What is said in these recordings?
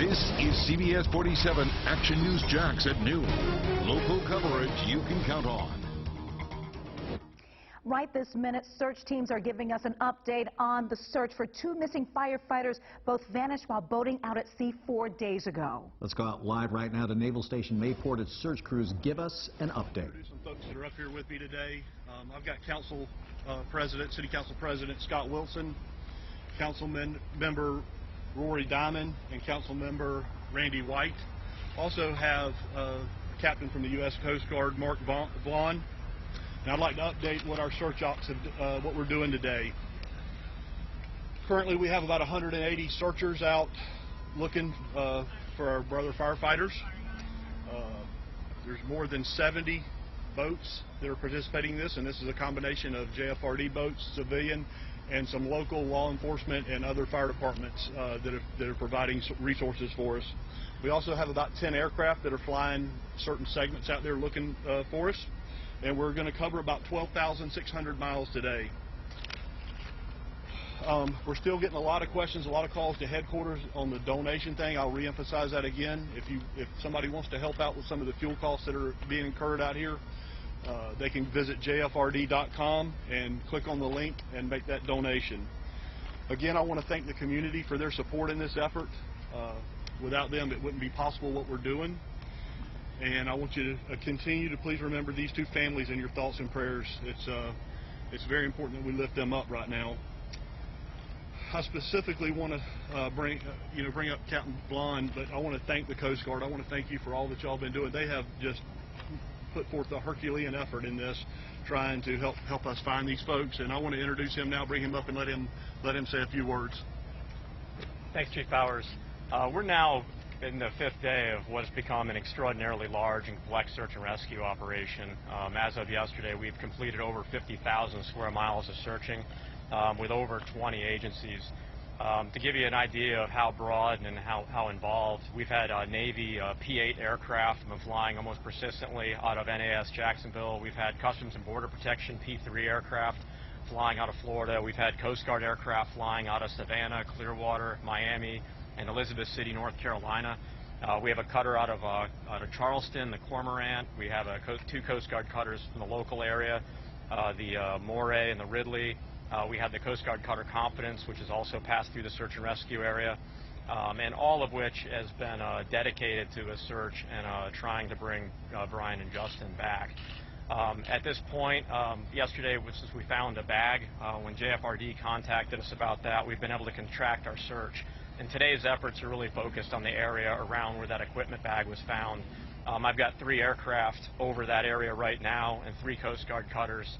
This is CBS47 Action News Jax at noon. Local coverage you can count on. Right this minute, search teams are giving us an update on the search for two missing firefighters. Both vanished while boating out at sea 4 days ago. Let's go out live right now to Naval Station Mayport as search crews give us an update. Some folks that are up here with me today. I've got City Council President Scott Wilson, Member Rory Diamond, and Member Randy White. Also have Captain from the U.S. Coast Guard, Mark Vaughn. And I'd like to update what our search ops have, what we're doing today. Currently, we have about 180 searchers out looking for our brother firefighters. There's more than 70 boats that are participating in this, and this is a combination of JFRD boats, civilian, and some local law enforcement and other fire departments that are providing resources for us. We also have about 10 aircraft that are flying certain segments out there looking for us. And we're going to cover about 12,600 miles today. We're still getting a lot of questions, a lot of calls to headquarters on the donation thing. I'll reemphasize that again. If somebody wants to help out with some of the fuel costs that are being incurred out here, they can visit jfrd.com and click on the link and make that donation. Again, I want to thank the community for their support in this effort. Without them, it wouldn't be possible what we're doing. And I want you to continue to please remember these two families in your thoughts and prayers. It's very important that we lift them up right now. I specifically want to bring up Captain Blonde, but I want to thank the Coast Guard. I want to thank you for all that y'all been doing. They have just put forth a Herculean effort in this, trying to help us find these folks. And I want to introduce him now, bring him up, and let him say a few words. Thanks, Chief Powers. We're now in the 5th day of what has become an extraordinarily large and complex search and rescue operation. As of yesterday, we've completed over 50,000 square miles of searching with over 20 agencies. To give you an idea of how broad and how involved, we've had Navy P-8 aircraft been flying almost persistently out of NAS Jacksonville. We've had Customs and Border Protection P-3 aircraft flying out of Florida. We've had Coast Guard aircraft flying out of Savannah, Clearwater, Miami, and Elizabeth City, North Carolina. We have a cutter out of Charleston, the Cormorant. We have two Coast Guard cutters from the local area, the Moray and the Ridley. We had the Coast Guard cutter Confidence, which has also passed through the search and rescue area, and all of which has been dedicated to a search and trying to bring Brian and Justin back. At this point, yesterday, since we found a bag, when JFRD contacted us about that, we've been able to contract our search. And today's efforts are really focused on the area around where that equipment bag was found. I've got 3 aircraft over that area right now and 3 Coast Guard cutters,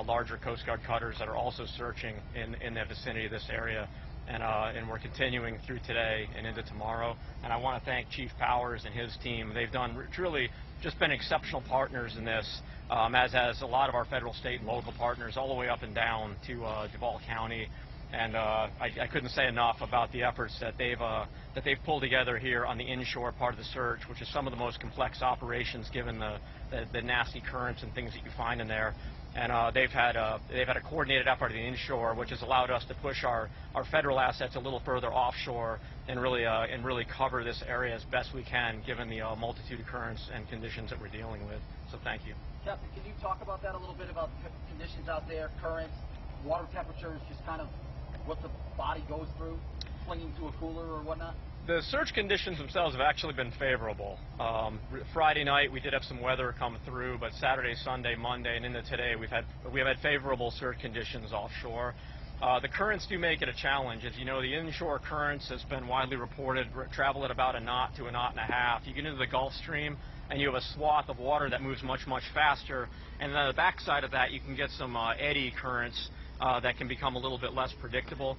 larger Coast Guard cutters that are also searching in the vicinity of this area. And we're continuing through today and into tomorrow. And I want to thank Chief Powers and his team. They've truly just been exceptional partners in this, as has a lot of our federal, state, and local partners all the way up and down to Duval County. And I couldn't say enough about the efforts that they've pulled together here on the inshore part of the search, which is some of the most complex operations given the nasty currents and things that you find in there. And they've had a coordinated effort on the inshore, which has allowed us to push our federal assets a little further offshore and really cover this area as best we can, given the multitude of currents and conditions that we're dealing with. So thank you. Captain, can you talk about that a little bit, about the conditions out there, currents, water temperatures, just kind of what the body goes through, flinging to a cooler or whatnot? The search conditions themselves have actually been favorable. Friday night we did have some weather come through, but Saturday, Sunday, Monday, and into today we have had favorable search conditions offshore. The currents do make it a challenge. As you know, the inshore currents has been widely reported travel at about 1 knot to 1.5 knots. You get into the Gulf Stream and you have a swath of water that moves much, much faster, and then on the backside of that you can get some eddy currents that can become a little bit less predictable.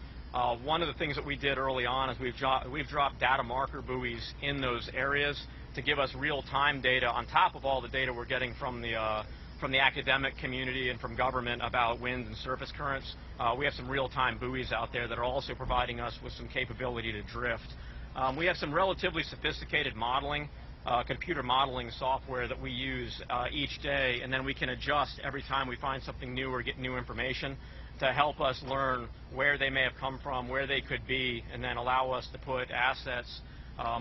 One of the things that we did early on is we've dropped data marker buoys in those areas to give us real-time data on top of all the data we're getting from the academic community and from government about wind and surface currents. We have some real-time buoys out there that are also providing us with some capability to drift. We have some relatively sophisticated modeling, computer modeling software that we use each day, and then we can adjust every time we find something new or get new information to help us learn where they may have come from, where they could be, and then allow us to put assets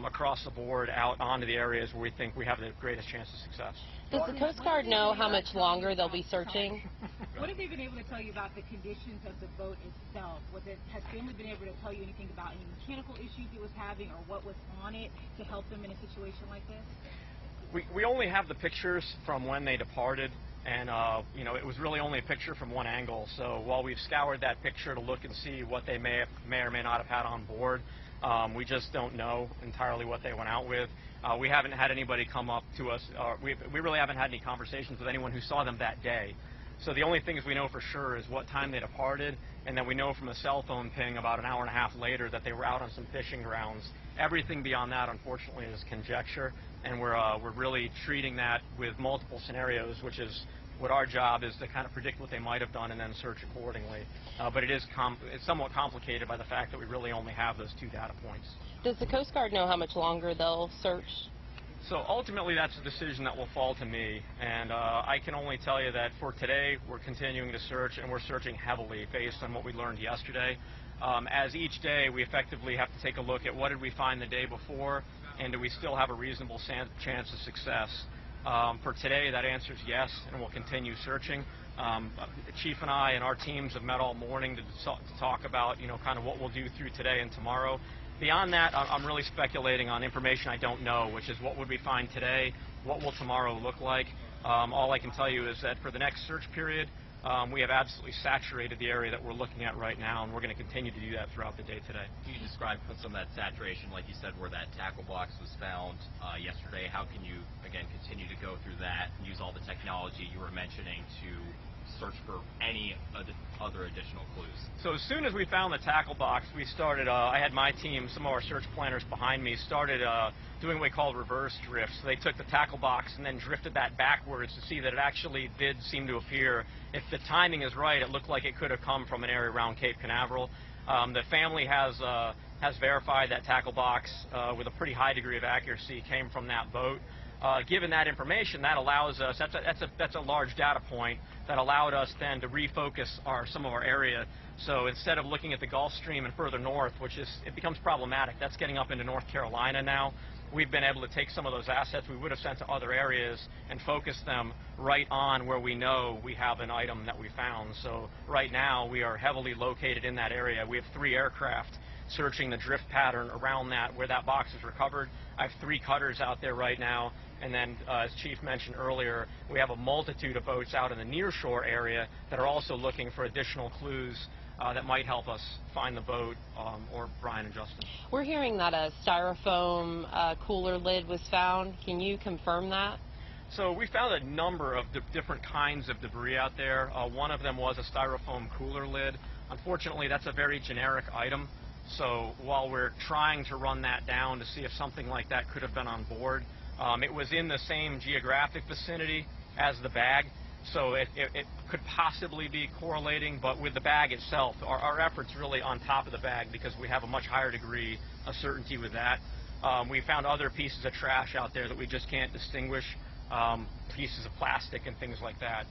across the board out onto the areas where we think we have the greatest chance of success. Does the Coast Guard know how much longer they'll be searching? What have they been able to tell you about the conditions of the boat itself? Has family been able to tell you anything about any mechanical issues it was having or what was on it to help them in a situation like this? We only have the pictures from when they departed, and you know, it was really only a picture from one angle. So while we've scoured that picture to look and see what they may or may not have had on board, we just don't know entirely what they went out with. We haven't had anybody come up to us. We really haven't had any conversations with anyone who saw them that day. So the only things we know for sure is what time they departed, and then we know from a cell phone ping about an hour and a half later that they were out on some fishing grounds. Everything beyond that, unfortunately, is conjecture, and we're really treating that with multiple scenarios, which is what our job is, to kind of predict what they might have done and then search accordingly. But it's somewhat complicated by the fact that we really only have those 2 data points. Does the Coast Guard know how much longer they'll search? So ultimately, that's a decision that will fall to me, and I can only tell you that for today, we're continuing to search, and we're searching heavily based on what we learned yesterday. As each day, we effectively have to take a look at what did we find the day before, and do we still have a reasonable chance of success. For today, that answer is yes, and we'll continue searching. The Chief and I and our teams have met all morning to talk about, you know, kind of what we'll do through today and tomorrow. Beyond that, I'm really speculating on information I don't know, which is what would we find today, what will tomorrow look like. All I can tell you is that for the next search period, we have absolutely saturated the area that we're looking at right now, and we're going to continue to do that throughout the day today. Can you describe some of that saturation, like you said, where that tackle box was found yesterday? How can you, again, continue to go through that and use all the technology you were mentioning to search for any other additional clues? So as soon as we found the tackle box, we started, I had my team, some of our search planners behind me, started doing what we call reverse drifts. So they took the tackle box and then drifted that backwards to see that it actually did seem to appear, if the timing is right, it looked like it could have come from an area around Cape Canaveral. The family has verified that tackle box with a pretty high degree of accuracy came from that boat. Given that information, that allows us, that's a large data point that allowed us then to refocus some of our area. So instead of looking at the Gulf Stream and further north, it becomes problematic. That's getting up into North Carolina now. We've been able to take some of those assets we would have sent to other areas and focus them right on where we know we have an item that we found. So right now we are heavily located in that area. We have 3 aircraft searching the drift pattern around that, where that box is recovered. I have 3 cutters out there right now, and then as Chief mentioned earlier, we have a multitude of boats out in the nearshore area that are also looking for additional clues that might help us find the boat, or Brian and Justin. We're hearing that a styrofoam cooler lid was found. Can you confirm that? So we found a number of different kinds of debris out there. One of them was a styrofoam cooler lid. Unfortunately, that's a very generic item. So while we're trying to run that down to see if something like that could have been on board, it was in the same geographic vicinity as the bag, so it could possibly be correlating, but with the bag itself, our efforts really on top of the bag because we have a much higher degree of certainty with that. We found other pieces of trash out there that we just can't distinguish, pieces of plastic and things like that.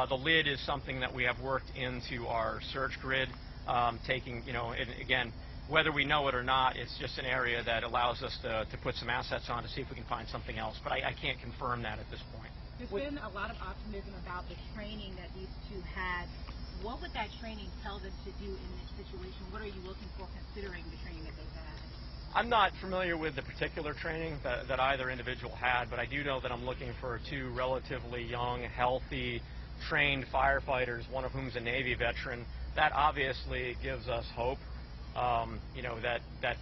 The lid is something that we have worked into our search grid, taking, you know, and again, whether we know it or not, it's just an area that allows us to put some assets on to see if we can find something else. But I can't confirm that at this point. There's been a lot of optimism about the training that these 2 had. What would that training tell them to do in this situation? What are you looking for considering the training that they've had? I'm not familiar with the particular training that either individual had, but I do know that I'm looking for 2 relatively young, healthy, trained firefighters, one of whom is a Navy veteran. That obviously gives us hope. You know, that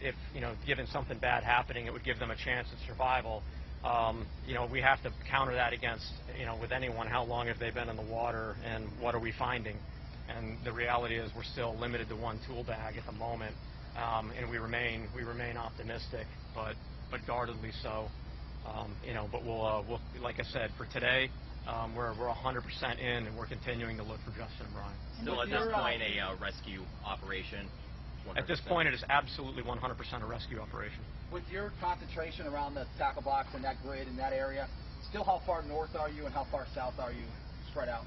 if, you know, given something bad happening, it would give them a chance of survival. You know, we have to counter that against, you know, with anyone, how long have they been in the water and what are we finding? And the reality is we're still limited to 1 tool bag at the moment, and we remain optimistic, but guardedly so. You know, but we'll, like I said, for today, we're 100% in, and we're continuing to look for Justin and Brian. Still at this point a rescue operation? 100%. At this point, it is absolutely 100% a rescue operation. With your concentration around the tackle box and that grid in that area, still how far north are you and how far south are you spread out?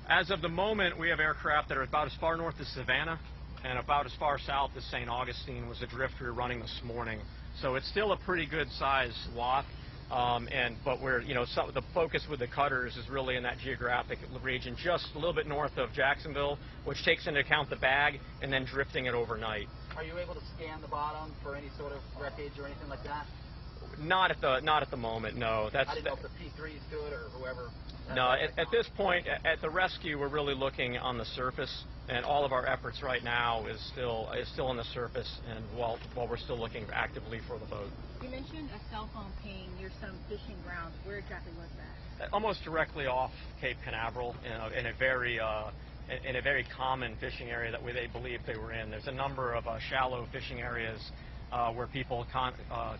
As of the moment, we have aircraft that are about as far north as Savannah and about as far south as St. Augustine was the drift we were running this morning. So it's still a pretty good size swath. But we're, the focus with the cutters is really in that geographic region just a little bit north of Jacksonville, which takes into account the bag and then drifting it overnight. Are you able to scan the bottom for any sort of wreckage or anything like that? Not at the moment, no. I didn't know if the P3s could or whoever. No, at this point, at the rescue, we're really looking on the surface, and all of our efforts right now is still on the surface, and while we're still looking actively for the boat. You mentioned a cell phone ping near some fishing grounds. Where exactly was that? Almost directly off Cape Canaveral, in a very common fishing area that they believe they were in. There's a number of shallow fishing areas where people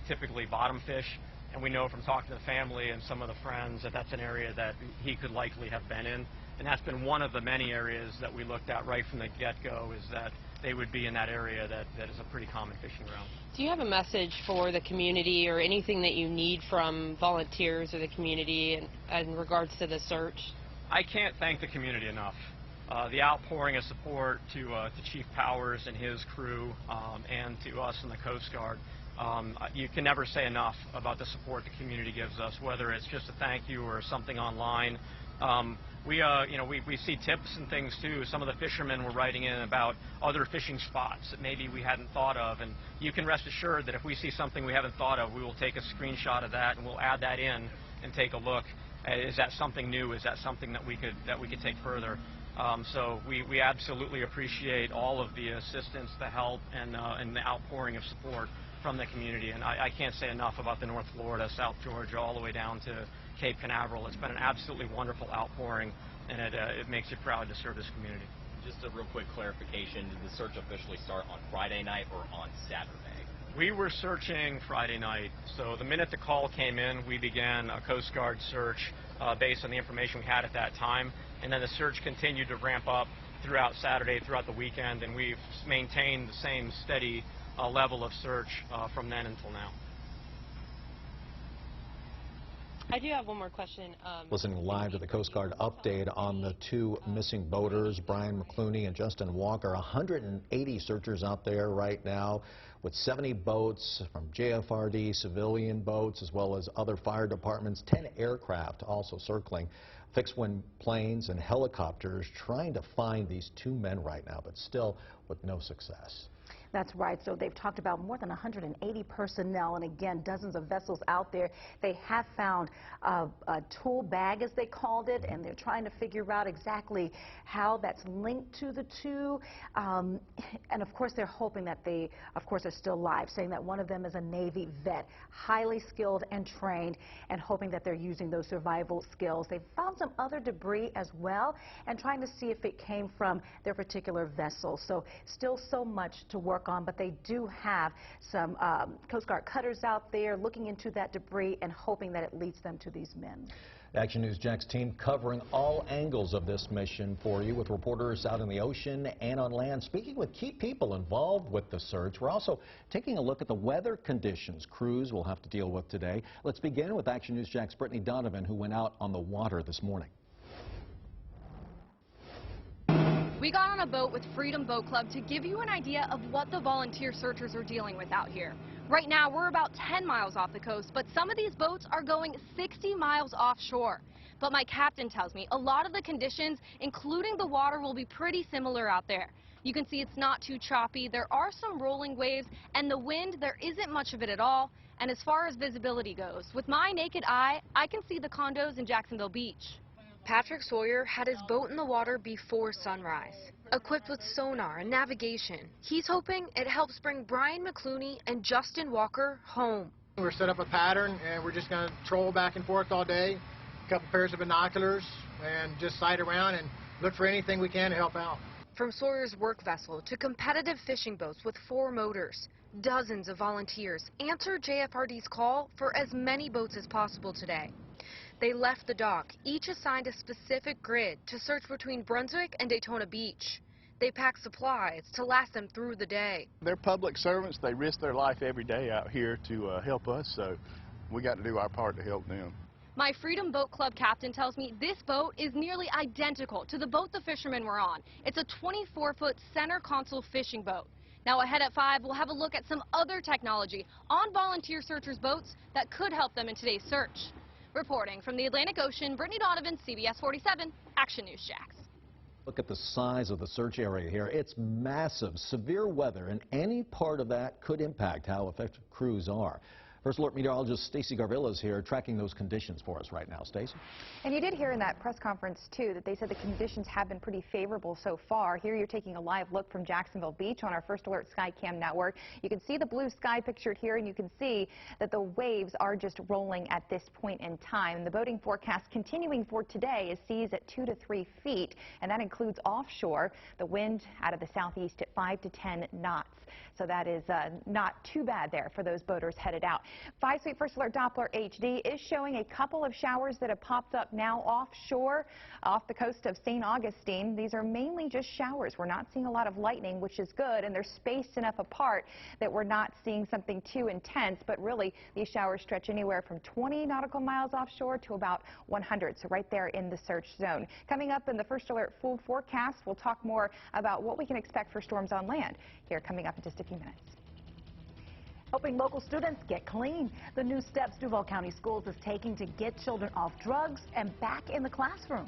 typically bottom fish. And we know from talking to the family and some of the friends that that's an area that he could likely have been in. And that's been one of the many areas that we looked at right from the get-go, is that they would be in that area that is a pretty common fishing ground. Do you have a message for the community or anything that you need from volunteers or the community in regards to the search? I can't thank the community enough. The outpouring of support to Chief Powers and his crew and to us in the Coast Guard. You can never say enough about the support the community gives us, whether it's just a thank you or something online. We see tips and things too. Some of the fishermen were writing in about other fishing spots that maybe we hadn't thought of, and you can rest assured that if we see something we haven't thought of, we will take a screenshot of that and we'll add that in and take a look. Is that something new? Is that something that we could take further? So we absolutely appreciate all of the assistance, the help, and the outpouring of support from the community. And I can't say enough about the North Florida, South Georgia, all the way down to Cape Canaveral. It's been an absolutely wonderful outpouring, and it makes you proud to serve this community. Just a real quick clarification, did the search officially start on Friday night or on Saturday? We were searching Friday night, so the minute the call came in, we began a Coast Guard search based on the information we had at that time, and then the search continued to ramp up throughout Saturday, throughout the weekend, and we've maintained the same steady level of search from then until now. I do have one more question. Listening live to the Coast Guard update on the two missing boaters, Brian McClooney and Justin Walker. 180 searchers out there right now with 70 boats from JFRD, civilian boats, as well as other fire departments, 10 aircraft also circling, fixed-wing planes and helicopters trying to find these two men right now, but still with no success. That's right. So they've talked about more than 180 personnel and, again, dozens of vessels out there. They have found a tool bag, as they called it, and they're trying to figure out exactly how that's linked to the two. And, of course, they're hoping that they, of course, are still alive, saying that one of them is a Navy vet, highly skilled and trained, and hoping that they're using those survival skills. They've found some other debris as well and trying to see if it came from their particular vessel. So still so much to work on, but they do have some Coast Guard cutters out there looking into that debris and hoping that it leads them to these men. Action News Jack's team covering all angles of this mission for you, with reporters out in the ocean and on land, speaking with key people involved with the search. We're also taking a look at the weather conditions crews will have to deal with today. Let's begin with Action News Jack's Brittany Donovan, who went out on the water this morning. We got on a boat with Freedom Boat Club to give you an idea of what the volunteer searchers are dealing with out here. Right now, we're about 10 miles off the coast, but some of these boats are going 60 miles offshore. But my captain tells me a lot of the conditions, including the water, will be pretty similar out there. You can see it's not too choppy. There are some rolling waves, and the wind, there isn't much of it at all. And as far as visibility goes, with my naked eye, I can see the condos in Jacksonville Beach. Patrick Sawyer had his boat in the water before sunrise. Equipped with sonar and navigation, he's hoping it helps bring Brian McClooney and Justin Walker home. We're set up a pattern and we're just going to troll back and forth all day, a couple pairs of binoculars, and just sight around and look for anything we can to help out. From Sawyer's work vessel to competitive fishing boats with 4 motors, dozens of volunteers answered JFRD's call for as many boats as possible today. They left the dock, each assigned a specific grid to search between Brunswick and Daytona Beach. They packed supplies to last them through the day. They're public servants. They risk their life every day out here to help us, so we got to do our part to help them. My Freedom Boat Club captain tells me this boat is nearly identical to the boat the fishermen were on. It's a 24-foot center console fishing boat. Now ahead at 5, we'll have a look at some other technology on volunteer searchers' boats that could help them in today's search. Reporting from the Atlantic Ocean, Brittany Donovan, CBS 47, Action News Jax. Look at the size of the search area here. It's massive. Severe weather in any part of that could impact how effective crews are. First Alert meteorologist Stacey Garvilla is here tracking those conditions for us right now. Stacey? And you did hear in that press conference, too, that they said the conditions have been pretty favorable so far. Here you're taking a live look from Jacksonville Beach on our First Alert Skycam network. You can see the blue sky pictured here, and you can see that the waves are just rolling at this point in time. The boating forecast continuing for today is seas at 2 to 3 feet, and that includes offshore. The wind out of the southeast at 5 to 10 knots. So that is not too bad there for those boaters headed out. 5-Speed First Alert Doppler HD is showing a couple of showers that have popped up now offshore off the coast of St. Augustine. These are mainly just showers. We're not seeing a lot of lightning, which is good, and they're spaced enough apart that we're not seeing something too intense. But really, these showers stretch anywhere from 20 nautical miles offshore to about 100, so right there in the search zone. Coming up in the First Alert full forecast, we'll talk more about what we can expect for storms on land here coming up in just a few minutes. Helping local students get clean. The new steps Duval County Schools is taking to get children off drugs and back in the classroom.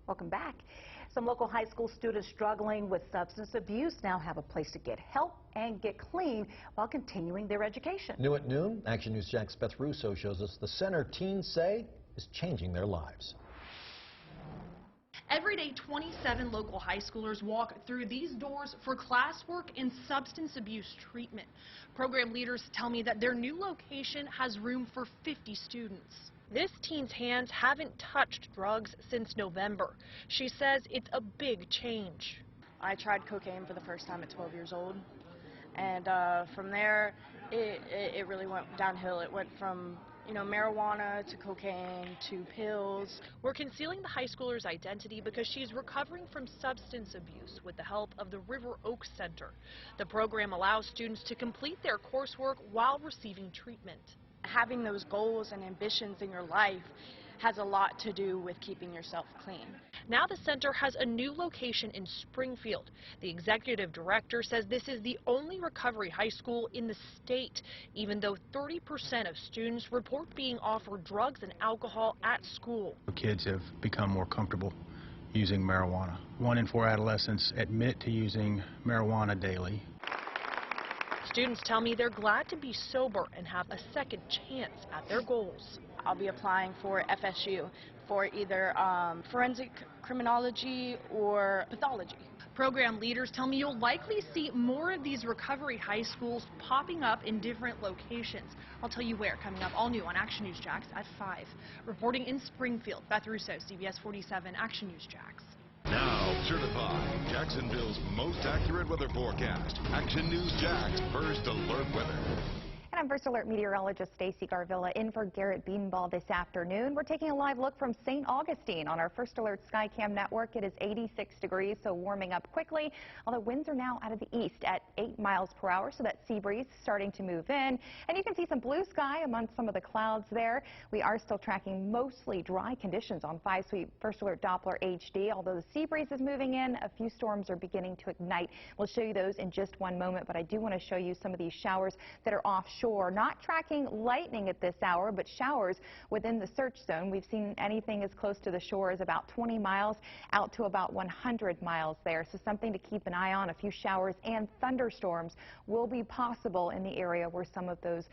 Welcome back. Some local high school students struggling with substance abuse now have a place to get help and get clean while continuing their education. New at noon, Action News Jack's Beth Russo shows us the center teens say is changing their lives. Every day, 27 local high schoolers walk through these doors for classwork and substance abuse treatment. Program leaders tell me that their new location has room for 50 students. This teen's hands haven't touched drugs since November. She says it's a big change. I tried cocaine for the first time at 12 years old, and from there, it really went downhill. It went from, you know, marijuana to cocaine to pills. We're concealing the high schooler's identity because she's recovering from substance abuse with the help of the River Oaks Center. The program allows students to complete their coursework while receiving treatment. Having those goals and ambitions in your life has a lot to do with keeping yourself clean. Now the center has a new location in Springfield. The executive director says this is the only recovery high school in the state, even though 30% of students report being offered drugs and alcohol at school. Kids have become more comfortable using marijuana. 1 in 4 adolescents admit to using marijuana daily. Students tell me they're glad to be sober and have a second chance at their goals. I'll be applying for FSU for either forensic criminology or pathology. Program leaders tell me you'll likely see more of these recovery high schools popping up in different locations. I'll tell you where coming up, all new on Action News Jax at 5. Reporting in Springfield, Beth Russo, CBS47 Action News Jax. Now certified Jacksonville's most accurate weather forecast. Action News Jax First Alert Weather. And I'm First Alert meteorologist Stacy Garvilla in for Garrett Beanball this afternoon. We're taking a live look from St. Augustine on our First Alert Skycam network. It is 86 degrees, so warming up quickly, although winds are now out of the east at 8 miles per hour, so that sea breeze starting to move in. And you can see some blue sky among some of the clouds there. We are still tracking mostly dry conditions on 5-sweep First Alert Doppler HD. Although the sea breeze is moving in, a few storms are beginning to ignite. We'll show you those in just one moment, but I do want to show you some of these showers that are offshore. Not tracking lightning at this hour, but showers within the search zone. We've seen anything as close to the shore as about 20 miles out to about 100 miles there. So something to keep an eye on. A few showers and thunderstorms will be possible in the area where some of those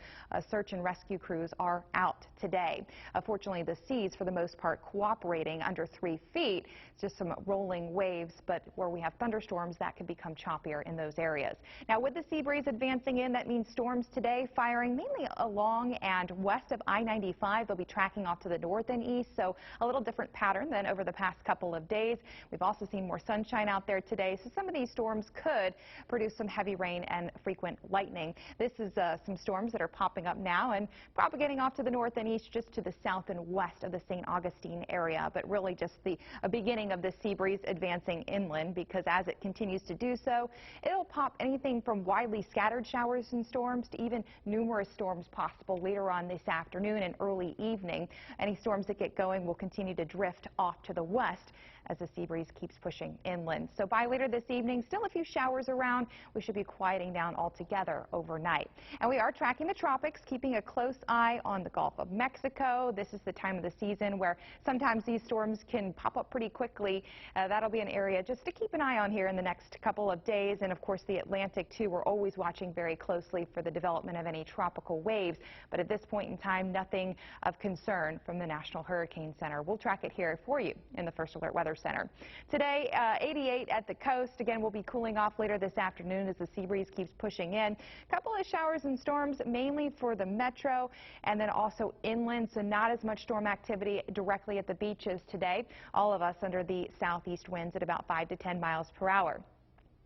search and rescue crews are out today. Fortunately, the seas, for the most part, cooperating under 3 feet. It's just some rolling waves, but where we have thunderstorms, that could become choppier in those areas. Now, with the sea breeze advancing in, that means storms today firing mainly along and west of I-95. They'll be tracking off to the north and east, so a little different pattern than over the past couple of days. We've also seen more sunshine out there today, so some of these storms could produce some heavy rain and frequent lightning. This is some storms that are popping up now and propagating off to the north and east, just to the south and west of the St. Augustine area, but really just the beginning of the sea breeze advancing inland, because as it continues to do so, it'll pop anything from widely scattered showers and storms to even numerous storms possible later on this afternoon and early evening. Any storms that get going will continue to drift off to the west as the sea breeze keeps pushing inland. So by later this evening, still a few showers around. We should be quieting down altogether overnight. And we are tracking the tropics, keeping a close eye on the Gulf of Mexico. This is the time of the season where sometimes these storms can pop up pretty quickly. That'll be an area just to keep an eye on here in the next couple of days. And of course, the Atlantic, too. We're always watching very closely for the development of any tropical waves. But at this point in time, nothing of concern from the National Hurricane Center. We'll track it here for you in the First Alert Weather Center. Today, 88 at the coast. Again, we'll be cooling off later this afternoon as the sea breeze keeps pushing in. A couple of showers and storms, mainly for the metro and then also inland, so not as much storm activity directly at the beaches today. All of us under the southeast winds at about 5 to 10 miles per hour.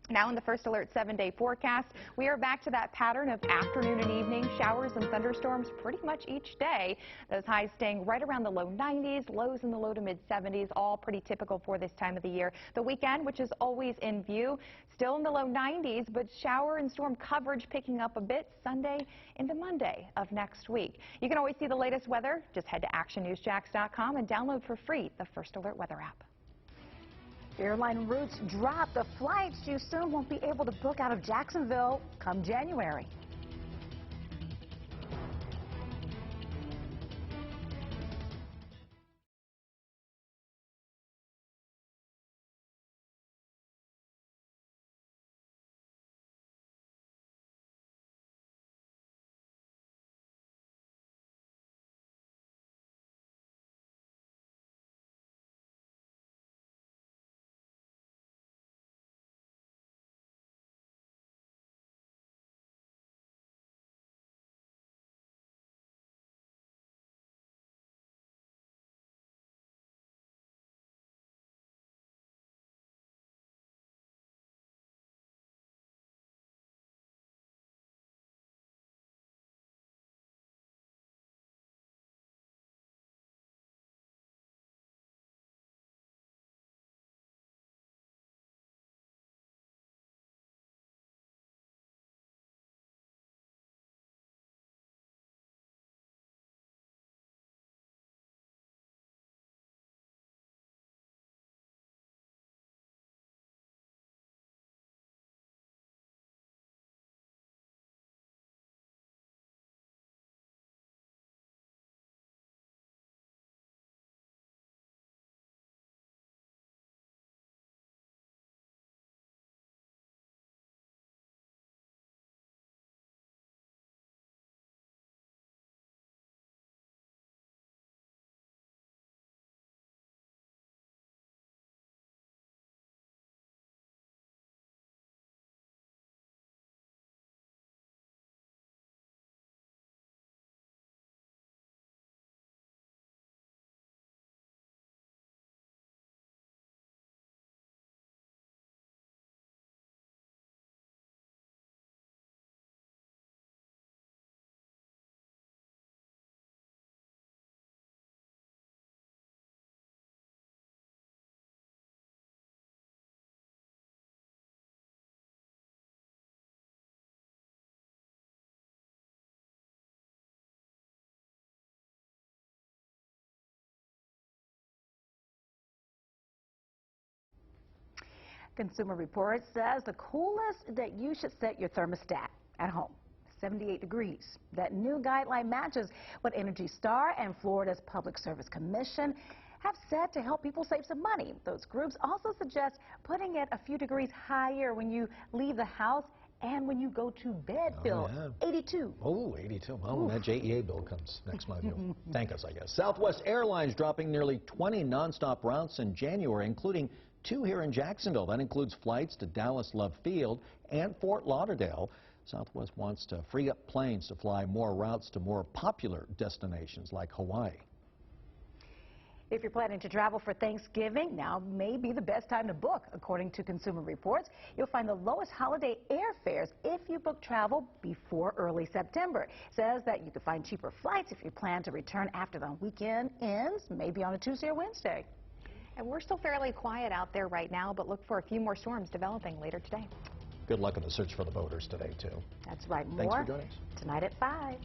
Now in the First Alert 7-day forecast, we are back to that pattern of afternoon and evening showers and thunderstorms pretty much each day. Those highs staying right around the low 90s, lows in the low to mid 70s, all pretty typical for this time of the year. The weekend, which is always in view, still in the low 90s, but shower and storm coverage picking up a bit Sunday into Monday of next week. You can always see the latest weather. Just head to actionnewsjax.com and download for free the First Alert Weather app. Airline routes drop. The flights you soon won't be able to book out of Jacksonville come January. Consumer Reports says the coolest that you should set your thermostat at home. 78 degrees. That new guideline matches what Energy Star and Florida's Public Service Commission have said to help people save some money. Those groups also suggest putting it a few degrees higher when you leave the house and when you go to bed, Phil. Yeah. 82. Oh, 82. Well, that JEA bill comes next month. You'll thank us, I guess. Southwest Airlines dropping nearly 20 nonstop routes in January, including 2 here in Jacksonville. That includes flights to Dallas Love Field and Fort Lauderdale. Southwest wants to free up planes to fly more routes to more popular destinations like Hawaii. If you're planning to travel for Thanksgiving, now may be the best time to book. According to Consumer Reports, you'll find the lowest holiday airfares if you book travel before early September. It says that you can find cheaper flights if you plan to return after the weekend ends, maybe on a Tuesday or Wednesday. And we're still fairly quiet out there right now, but look for a few more storms developing later today. Good luck in the search for the boaters today, too. That's right. Thanks More for joining us. tonight at 5.